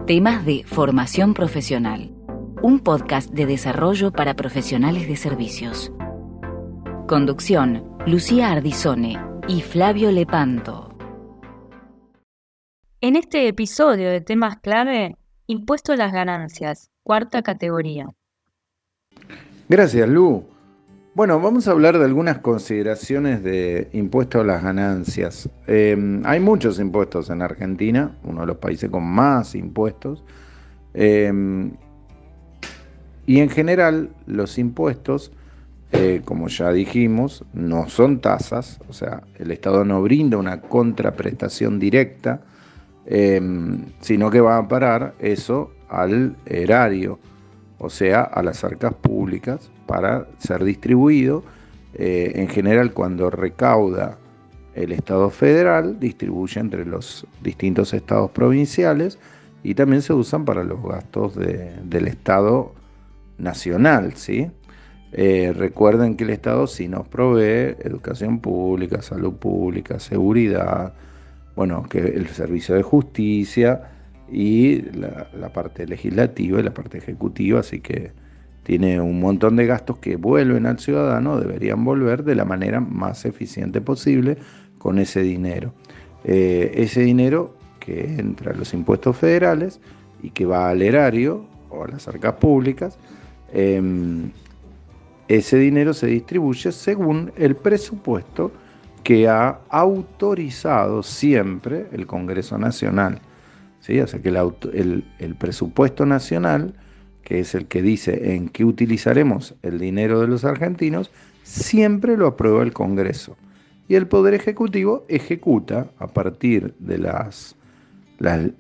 Temas de formación profesional. Un podcast de desarrollo para profesionales de servicios. Conducción, Lucía Ardizone y Flavio Lepanto. En este episodio de temas clave, impuesto a las ganancias, cuarta categoría. Gracias, Lu. Bueno, vamos a hablar de algunas consideraciones de impuesto a las ganancias. Hay muchos impuestos en Argentina, uno de los países con más impuestos. Y en general, los impuestos, como ya dijimos, no son tasas, o sea, el Estado no brinda una contraprestación directa, sino que va a parar eso al erario, o sea, a las arcas públicas, para ser distribuido. En general, cuando recauda el Estado federal, distribuye entre los distintos estados provinciales y también se usan para los gastos del Estado nacional, ¿sí? Recuerden que el Estado sí nos provee educación pública, salud pública, seguridad, bueno, que el servicio de justicia y la parte legislativa y la parte ejecutiva, así que tiene un montón de gastos que vuelven al ciudadano, deberían volver de la manera más eficiente posible con ese dinero. Ese dinero que entra a los impuestos federales y que va al erario o a las arcas públicas, ese dinero se distribuye según el presupuesto que ha autorizado siempre el Congreso Nacional, ¿sí? O sea que el presupuesto nacional, que es el que dice en qué utilizaremos el dinero de los argentinos, siempre lo aprueba el Congreso. Y el Poder Ejecutivo ejecuta a partir de las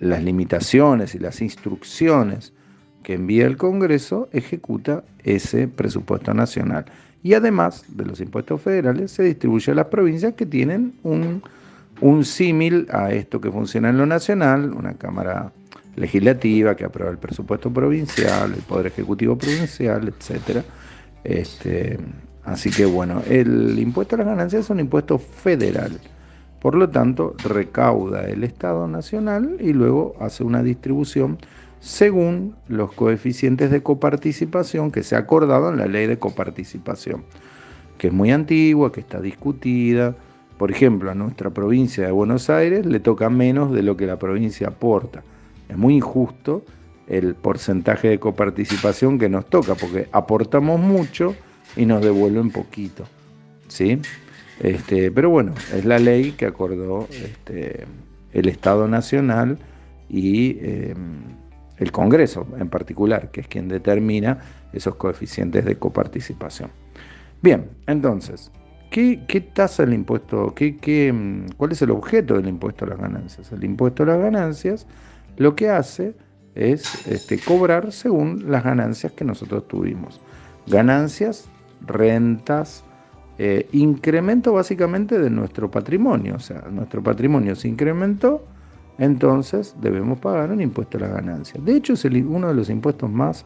limitaciones y las instrucciones que envía el Congreso, ejecuta ese presupuesto nacional. Y además de los impuestos federales, se distribuye a las provincias que tienen un símil a esto que funciona en lo nacional, una Cámara Legislativa que aprueba el presupuesto provincial, el Poder Ejecutivo provincial, etc. Así que bueno, el impuesto a las ganancias es un impuesto federal. Por lo tanto, recauda el Estado nacional y luego hace una distribución según los coeficientes de coparticipación que se ha acordado en la ley de coparticipación, que es muy antigua, que está discutida. Por ejemplo, a nuestra provincia de Buenos Aires le toca menos de lo que la provincia aporta. Es muy injusto el porcentaje de coparticipación que nos toca, porque aportamos mucho y nos devuelven poquito, ¿sí? Pero bueno, es la ley que acordó el Estado Nacional y el Congreso en particular, que es quien determina esos coeficientes de coparticipación. Bien, entonces, ¿qué tasa el impuesto? ¿Cuál es el objeto del impuesto a las ganancias? El impuesto a las ganancias lo que hace es cobrar según las ganancias que nosotros tuvimos. Ganancias, rentas, incremento básicamente de nuestro patrimonio. O sea, nuestro patrimonio se incrementó, entonces debemos pagar un impuesto a las ganancias. De hecho, es uno de los impuestos más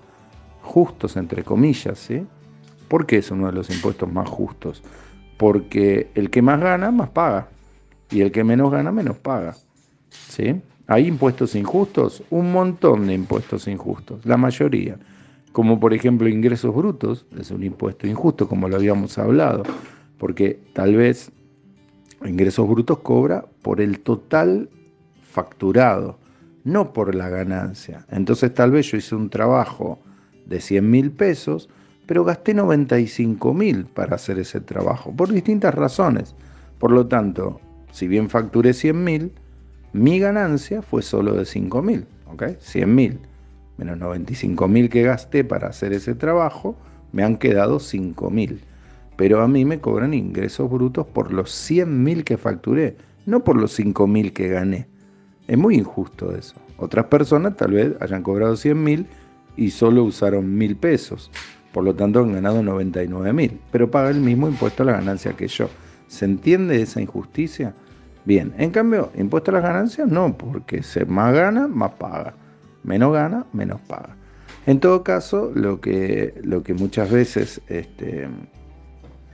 justos, entre comillas, ¿sí? ¿Por qué es uno de los impuestos más justos? Porque el que más gana, más paga. Y el que menos gana, menos paga, ¿sí? ¿Hay impuestos injustos? Un montón de impuestos injustos, la mayoría. Como por ejemplo ingresos brutos, es un impuesto injusto, como lo habíamos hablado. Porque tal vez ingresos brutos cobra por el total facturado, no por la ganancia. Entonces tal vez yo hice un trabajo de 100.000 pesos, pero gasté 95.000 para hacer ese trabajo, por distintas razones. Por lo tanto, si bien facturé 100.000, mi ganancia fue solo de 5.000, ¿ok? 100.000 menos 95.000 que gasté para hacer ese trabajo, me han quedado 5.000. Pero a mí me cobran ingresos brutos por los 100.000 que facturé, no por los 5.000 que gané. Es muy injusto eso. Otras personas tal vez hayan cobrado 100.000 y solo usaron 1.000 pesos. Por lo tanto han ganado 99.000. Pero pagan el mismo impuesto a la ganancia que yo. ¿Se entiende esa injusticia? Bien, en cambio, impuesto a las ganancias no, porque más gana, más paga. Menos gana, menos paga. En todo caso, lo que muchas veces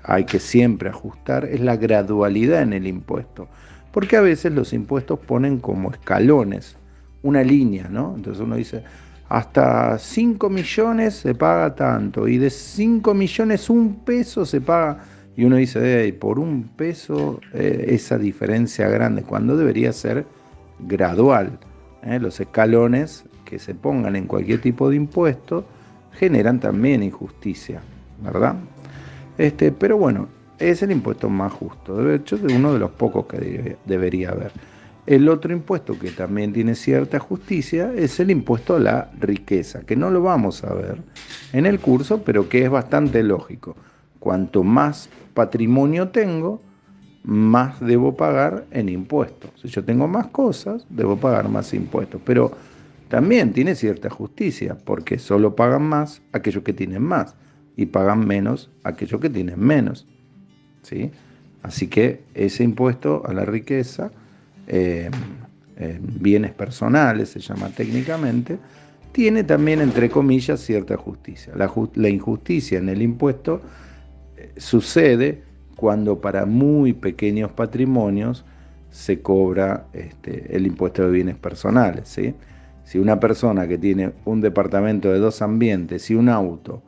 hay que siempre ajustar es la gradualidad en el impuesto. Porque a veces los impuestos ponen como escalones una línea, ¿no? Entonces uno dice, hasta 5 millones se paga tanto, y de 5 millones 1 peso se paga, y uno dice, hey, por 1 peso esa diferencia grande, cuando debería ser gradual. Los escalones que se pongan en cualquier tipo de impuesto generan también injusticia, ¿verdad? Pero bueno, es el impuesto más justo, de hecho es uno de los pocos que debería haber. El otro impuesto que también tiene cierta justicia es el impuesto a la riqueza, que no lo vamos a ver en el curso, pero que es bastante lógico. Cuanto más patrimonio tengo, más debo pagar en impuestos. Si yo tengo más cosas, debo pagar más impuestos. Pero también tiene cierta justicia, porque solo pagan más aquellos que tienen más y pagan menos aquellos que tienen menos, ¿sí? Así que ese impuesto a la riqueza, bienes personales se llama técnicamente, tiene también, entre comillas, cierta justicia. La injusticia en el impuesto sucede cuando para muy pequeños patrimonios se cobra el impuesto de bienes personales, ¿sí? Si una persona que tiene un departamento de 2 ambientes y un auto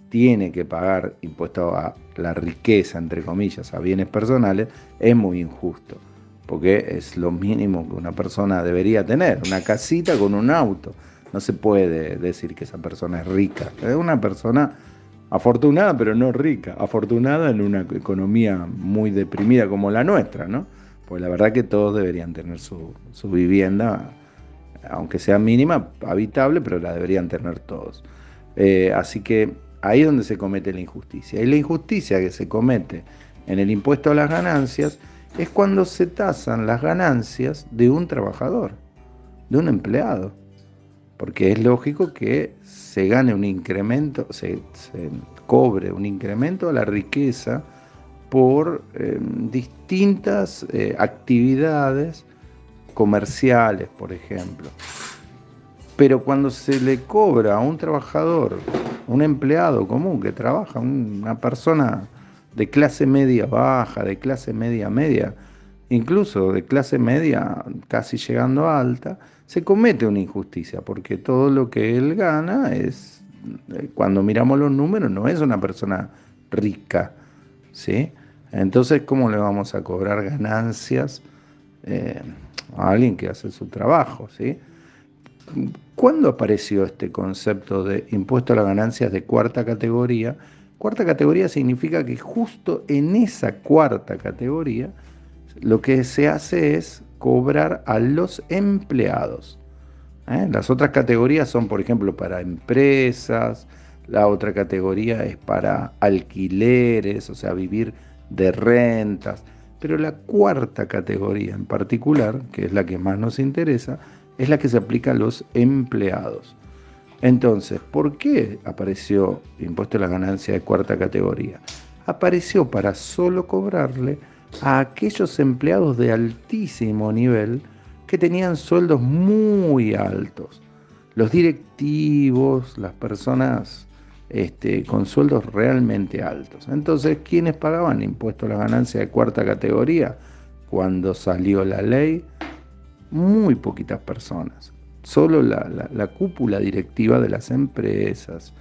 tiene que pagar impuesto a la riqueza, entre comillas, a bienes personales, es muy injusto, porque es lo mínimo que una persona debería tener, una casita con un auto. No se puede decir que esa persona es rica, es una persona afortunada, pero no rica, afortunada en una economía muy deprimida como la nuestra, ¿no? Pues la verdad que todos deberían tener su vivienda, aunque sea mínima, habitable, pero la deberían tener todos. Así que ahí es donde se comete la injusticia. Y la injusticia que se comete en el impuesto a las ganancias es cuando se tasan las ganancias de un trabajador, de un empleado. Porque es lógico que se gane un incremento, se cobre un incremento a la riqueza por distintas actividades comerciales, por ejemplo. Pero cuando se le cobra a un trabajador, un empleado común que trabaja, una persona de clase media baja, de clase media media, incluso de clase media casi llegando a alta, se comete una injusticia, porque todo lo que él gana es, cuando miramos los números, no es una persona rica, ¿sí? Entonces, ¿cómo le vamos a cobrar ganancias a alguien que hace su trabajo, ¿sí? ¿Cuándo apareció este concepto de impuesto a las ganancias de cuarta categoría? Cuarta categoría significa que justo en esa cuarta categoría lo que se hace es cobrar a los empleados. Las otras categorías son, por ejemplo, para empresas, la otra categoría es para alquileres, o sea, vivir de rentas, pero la cuarta categoría en particular, que es la que más nos interesa, es la que se aplica a los empleados. Entonces, ¿por qué apareció impuesto a la ganancia de cuarta categoría? Apareció para solo cobrarle a aquellos empleados de altísimo nivel que tenían sueldos muy altos. Los directivos, las personas con sueldos realmente altos. Entonces, ¿quiénes pagaban impuesto a la ganancia de cuarta categoría? Cuando salió la ley, muy poquitas personas. Solo la cúpula directiva de las empresas,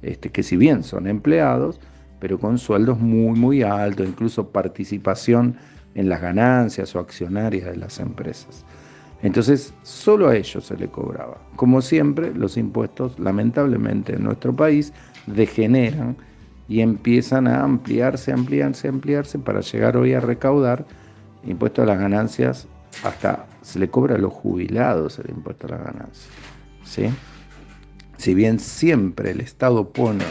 que si bien son empleados, pero con sueldos muy, muy altos, incluso participación en las ganancias o accionarias de las empresas. Entonces, solo a ellos se le cobraba. Como siempre, los impuestos, lamentablemente, en nuestro país, degeneran y empiezan a ampliarse para llegar hoy a recaudar impuestos a las ganancias. Hasta se le cobra a los jubilados el impuesto a las ganancias, ¿sí? Si bien siempre el Estado pone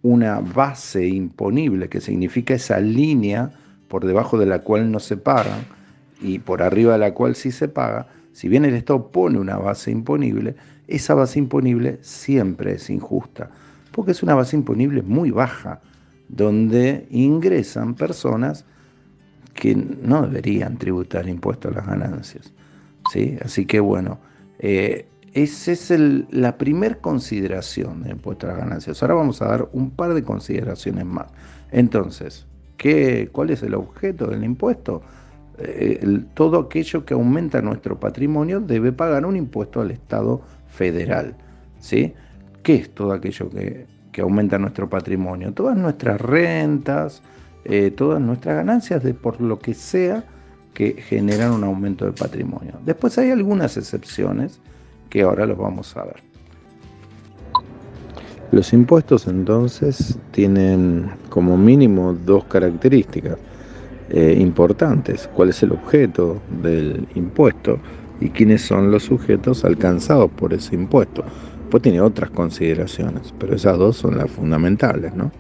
una base imponible, que significa esa línea por debajo de la cual no se pagan y por arriba de la cual sí se paga, si bien el Estado pone una base imponible, esa base imponible siempre es injusta, porque es una base imponible muy baja, donde ingresan personas que no deberían tributar impuesto a las ganancias, ¿sí? Así que bueno, esa es la primer consideración del impuesto a las ganancias. Ahora vamos a dar un par de consideraciones más. Entonces, ¿cuál es el objeto del impuesto? todo aquello que aumenta nuestro patrimonio debe pagar un impuesto al Estado federal, ¿sí? ¿Qué es todo aquello que aumenta nuestro patrimonio? Todas nuestras rentas, todas nuestras ganancias por lo que sea que generan un aumento de patrimonio. Después hay algunas excepciones que ahora los vamos a ver. Los impuestos entonces tienen como mínimo dos características importantes: cuál es el objeto del impuesto y quiénes son los sujetos alcanzados por ese impuesto. Pues tiene otras consideraciones, pero esas dos son las fundamentales, ¿no?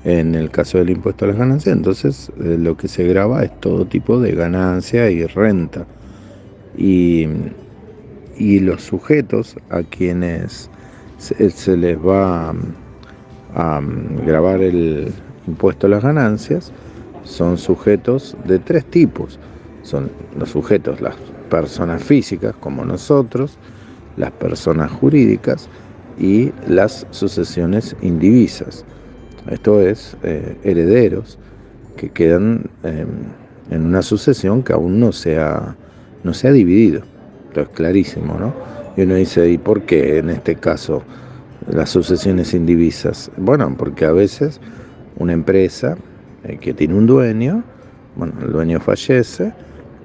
En el caso del impuesto a las ganancias, entonces lo que se grava es todo tipo de ganancia y renta, y los sujetos a quienes se les va a gravar el impuesto a las ganancias son sujetos de tres tipos. Son los sujetos, las personas físicas como nosotros, las personas jurídicas y las sucesiones indivisas. Esto es, herederos que quedan en una sucesión que aún no se ha dividido. Esto es clarísimo, ¿no? Y uno dice, ¿y por qué en este caso las sucesiones indivisas? Bueno, porque a veces una empresa que tiene un dueño, bueno, el dueño fallece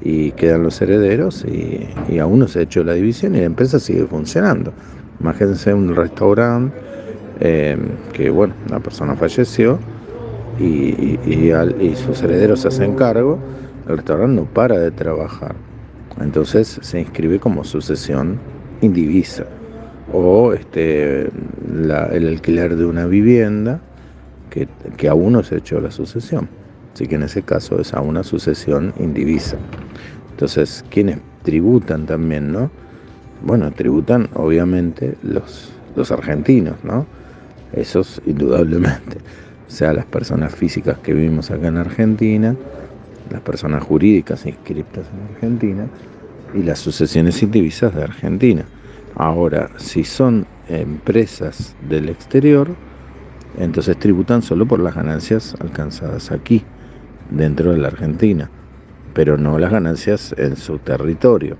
y quedan los herederos y aún no se ha hecho la división y la empresa sigue funcionando. Imagínense un restaurante que, bueno, la persona falleció y sus herederos se hacen cargo, el restaurante no para de trabajar. Entonces se inscribe como sucesión indivisa. O el alquiler de una vivienda que aún no se ha hecho la sucesión. Así que en ese caso es a una sucesión indivisa. Entonces, ¿quiénes tributan también, no? Bueno, tributan obviamente los argentinos, ¿no? Esos indudablemente. O sea, las personas físicas que vivimos acá en Argentina, las personas jurídicas inscritas en Argentina y las sucesiones indivisas de Argentina. Ahora, si son empresas del exterior, entonces tributan solo por las ganancias alcanzadas aquí, dentro de la Argentina, pero no las ganancias en su territorio.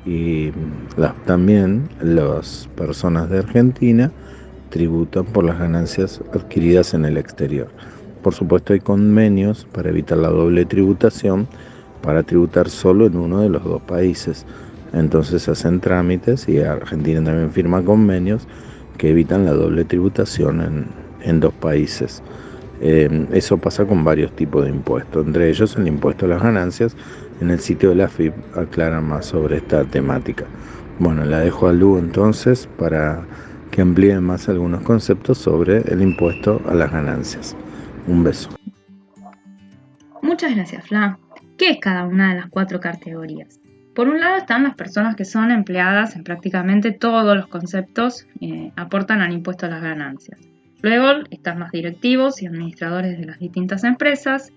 Y también las personas de Argentina tributan por las ganancias adquiridas en el exterior. Por supuesto, hay convenios para evitar la doble tributación, para tributar solo en uno de los dos países. Entonces hacen trámites y Argentina también firma convenios que evitan la doble tributación en dos países. Eso pasa con varios tipos de impuestos, entre ellos el impuesto a las ganancias. En el sitio de la AFIP aclara más sobre esta temática. Bueno, la dejo a Lu entonces para que amplíe más algunos conceptos sobre el impuesto a las ganancias. Un beso. Muchas gracias, Fla. ¿Qué es cada una de las 4 categorías? Por un lado están las personas que son empleadas en prácticamente todos los conceptos, aportan al impuesto a las ganancias. Luego están los directivos y administradores de las distintas empresas,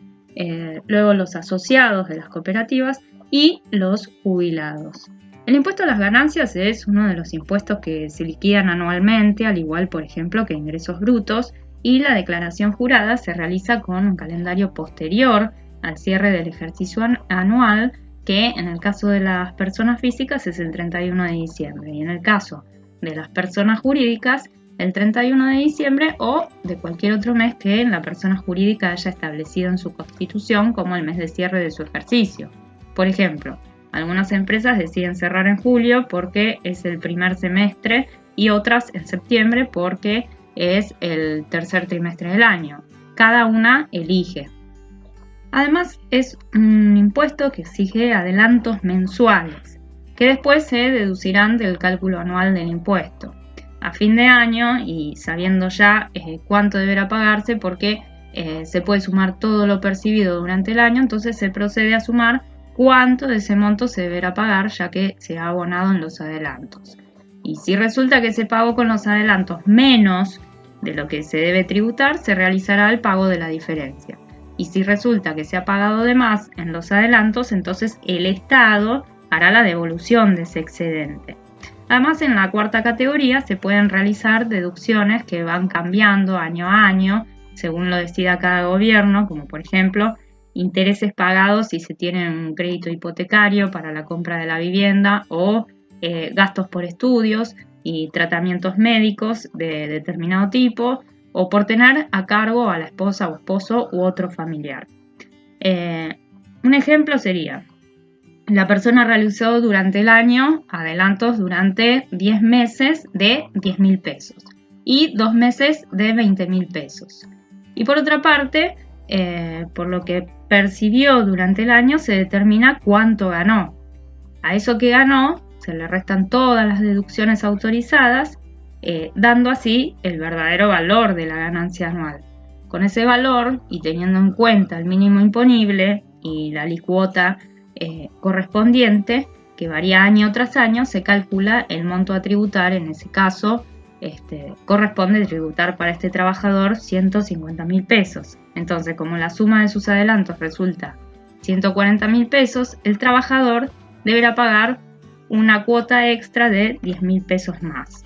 luego los asociados de las cooperativas y los jubilados. El impuesto a las ganancias es uno de los impuestos que se liquidan anualmente, al igual, por ejemplo, que ingresos brutos, y la declaración jurada se realiza con un calendario posterior al cierre del ejercicio anual, que en el caso de las personas físicas es el 31 de diciembre y en el caso de las personas jurídicas el 31 de diciembre o de cualquier otro mes que la persona jurídica haya establecido en su constitución como el mes de cierre de su ejercicio. Por ejemplo, algunas empresas deciden cerrar en julio porque es el primer semestre y otras en septiembre porque es el tercer trimestre del año. Cada una elige. Además, es un impuesto que exige adelantos mensuales, que después se deducirán del cálculo anual del impuesto. A fin de año, y sabiendo ya cuánto deberá pagarse, porque se puede sumar todo lo percibido durante el año, entonces se procede a sumar cuánto de ese monto se deberá pagar, ya que se ha abonado en los adelantos. Y si resulta que se pagó con los adelantos menos de lo que se debe tributar, se realizará el pago de la diferencia. Y si resulta que se ha pagado de más en los adelantos, entonces el Estado hará la devolución de ese excedente. Además, en la 4ª categoría se pueden realizar deducciones que van cambiando año a año, según lo decida cada gobierno, como por ejemplo intereses pagados si se tiene un crédito hipotecario para la compra de la vivienda o gastos por estudios y tratamientos médicos de determinado tipo o por tener a cargo a la esposa o esposo u otro familiar. Un ejemplo sería: la persona realizó durante el año adelantos durante 10 meses de 10.000 pesos y 2 meses de 20.000 pesos. Y por otra parte, por lo que percibió durante el año se determina cuánto ganó. A eso que ganó se le restan todas las deducciones autorizadas, dando así el verdadero valor de la ganancia anual. Con ese valor y teniendo en cuenta el mínimo imponible y la alicuota correspondiente, que varía año tras año, se calcula el monto a tributar. En ese caso, corresponde tributar para este trabajador 150.000 pesos. Entonces, como la suma de sus adelantos resulta 140.000 pesos, el trabajador deberá pagar una cuota extra de 10.000 pesos más.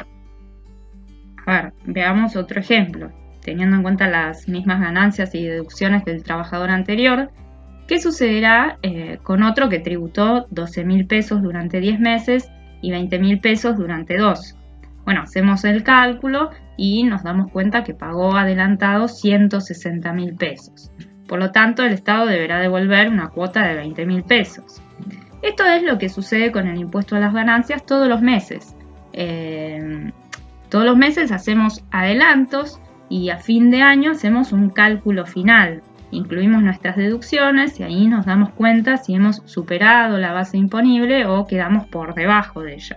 A ver, veamos otro ejemplo. Teniendo en cuenta las mismas ganancias y deducciones del trabajador anterior, ¿qué sucederá con otro que tributó 12.000 pesos durante 10 meses y 20.000 pesos durante 2? Bueno, hacemos el cálculo y nos damos cuenta que pagó adelantado 160.000 pesos. Por lo tanto, el Estado deberá devolver una cuota de 20.000 pesos. Esto es lo que sucede con el impuesto a las ganancias todos los meses. Todos los meses hacemos adelantos y a fin de año hacemos un cálculo final. Incluimos nuestras deducciones y ahí nos damos cuenta si hemos superado la base imponible o quedamos por debajo de ella.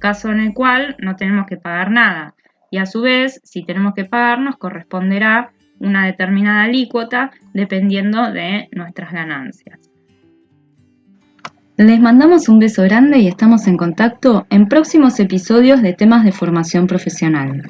Caso en el cual no tenemos que pagar nada. Y a su vez, si tenemos que pagar, nos corresponderá una determinada alícuota dependiendo de nuestras ganancias. Les mandamos un beso grande y estamos en contacto en próximos episodios de temas de formación profesional.